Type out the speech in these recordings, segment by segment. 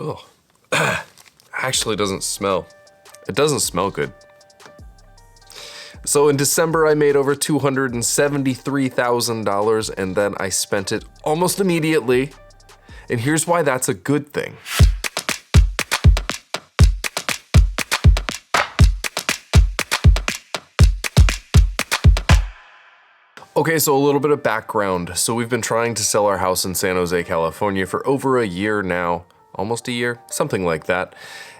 Oh, actually doesn't smell. It doesn't smell good. So in December, I made over $273,000 and then I spent it almost immediately. And here's why that's a good thing. Okay, so a little bit of background. So we've been trying to sell our house in San Jose, California for over a year now, almost a year, something like that.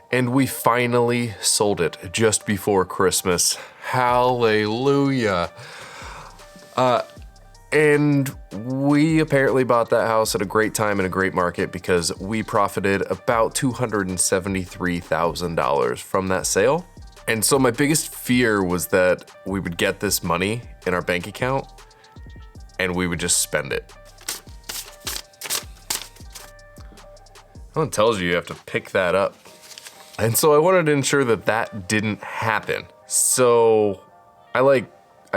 And we finally sold it just before Christmas. Hallelujah. And we apparently bought that house at a great time in a great market because we profited about $273,000 from that sale. And so my biggest fear was that we would get this money in our bank account and we would just spend it. No one tells you have to pick that up. And so I wanted to ensure that that didn't happen. So I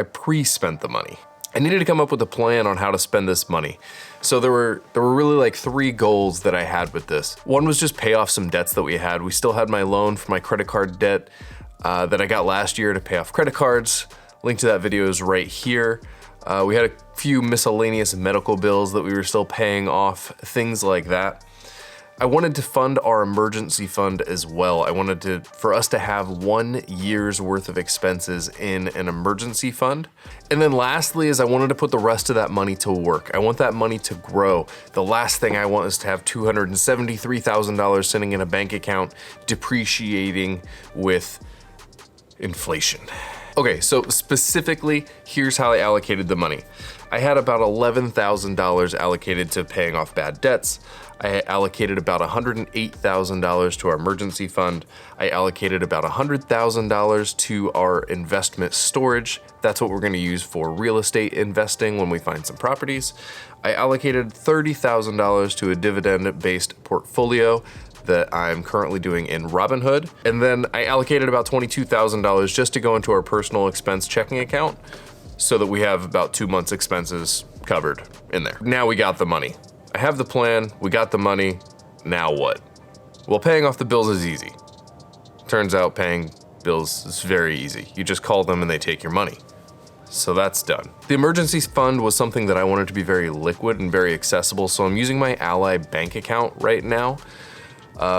pre-spent the money. I needed to come up with a plan on how to spend this money. So there were really like 3 goals that I had with this. One was just pay off some debts that we had. We still had my loan for my credit card debt that I got last year to pay off credit cards. Link to that video is right here. We had a few miscellaneous medical bills that we were still paying off, things like that. I wanted to fund our emergency fund as well. I wanted for us to have 1 year's worth of expenses in an emergency fund. And then lastly is I wanted to put the rest of that money to work. I want that money to grow. The last thing I want is to have $273,000 sitting in a bank account depreciating with inflation. Okay, so specifically, here's how I allocated the money. I had about $11,000 allocated to paying off bad debts. I allocated about $108,000 to our emergency fund. I allocated about $100,000 to our investment storage. That's what we're gonna use for real estate investing when we find some properties. I allocated $30,000 to a dividend-based portfolio that I'm currently doing in Robinhood. And then I allocated about $22,000 just to go into our personal expense checking account so that we have about 2 months expenses covered in there. Now we got the money. I have the plan, we got the money, now what? Well, paying off the bills is easy. Turns out paying bills is very easy. You just call them and they take your money. So that's done. The emergency fund was something that I wanted to be very liquid and very accessible, so I'm using my Ally bank account right now,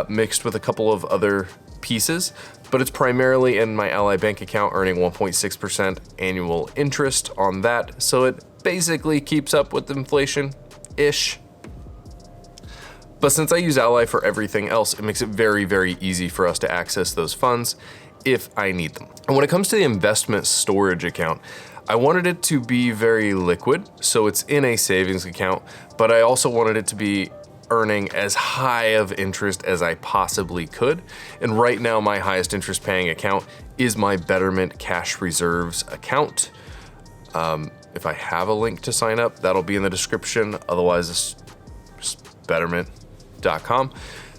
mixed with a couple of other pieces, but it's primarily in my Ally bank account earning 1.6% annual interest on that, so it basically keeps up with inflation-ish. But since I use Ally for everything else, it makes it very, very easy for us to access those funds if I need them. And when it comes to the investment storage account, I wanted it to be very liquid, so it's in a savings account, but I also wanted it to be earning as high of interest as I possibly could. And right now, my highest interest paying account is my Betterment Cash Reserves account. If I have a link to sign up, that'll be in the description. Otherwise, it's just betterment.com.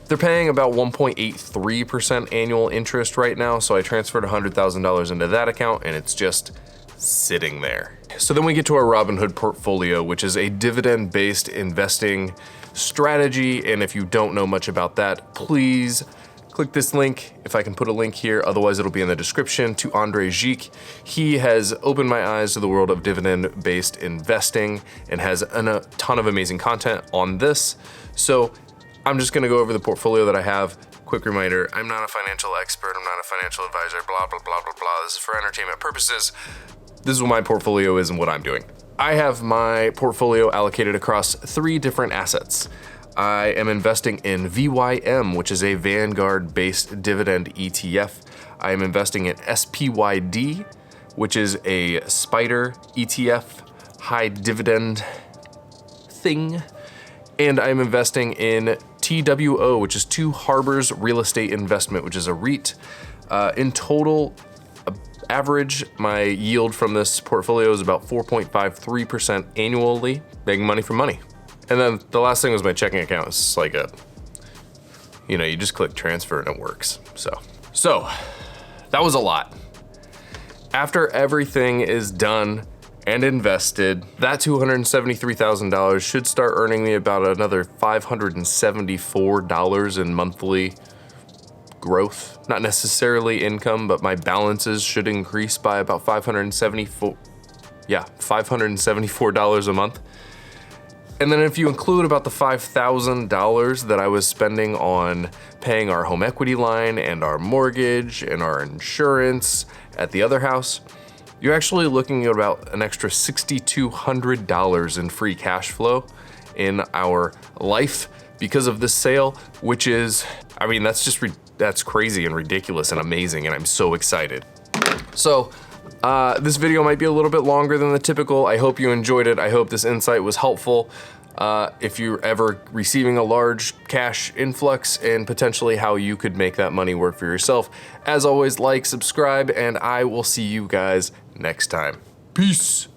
They're paying about 1.83% annual interest right now. So I transferred $100,000 into that account and it's just sitting there. So then we get to our Robinhood portfolio, which is a dividend-based investing strategy. And if you don't know much about that, please click this link, if I can put a link here, otherwise it'll be in the description, to Andre Gique. He has opened my eyes to the world of dividend-based investing and has a ton of amazing content on this. So I'm just gonna go over the portfolio that I have. Quick reminder, I'm not a financial expert, I'm not a financial advisor, blah, blah, blah, blah, blah. This is for entertainment purposes. This is what my portfolio is and what I'm doing. I have my portfolio allocated across 3 different assets. I am investing in VYM, which is a Vanguard-based dividend ETF. I am investing in SPYD, which is a Spider ETF, high dividend thing. And I'm investing in TWO, which is Two Harbors Real Estate Investment, which is a REIT. In total, average, my yield from this portfolio is about 4.53% annually, making money from money. And then the last thing was my checking account. It's like you just click transfer and it works. So that was a lot. After everything is done and invested, that $273,000 should start earning me about another $574 in monthly growth. Not necessarily income, but my balances should increase by about $574 a month. And then if you include about the $5,000 that I was spending on paying our home equity line and our mortgage and our insurance at the other house, you're actually looking at about an extra $6,200 in free cash flow in our life because of this sale, which is, I mean, that's crazy and ridiculous and amazing, and I'm so excited. So, this video might be a little bit longer than the typical. I hope you enjoyed it. I hope this insight was helpful. If you're ever receiving a large cash influx and potentially how you could make that money work for yourself. As always, like, subscribe, and I will see you guys next time. Peace.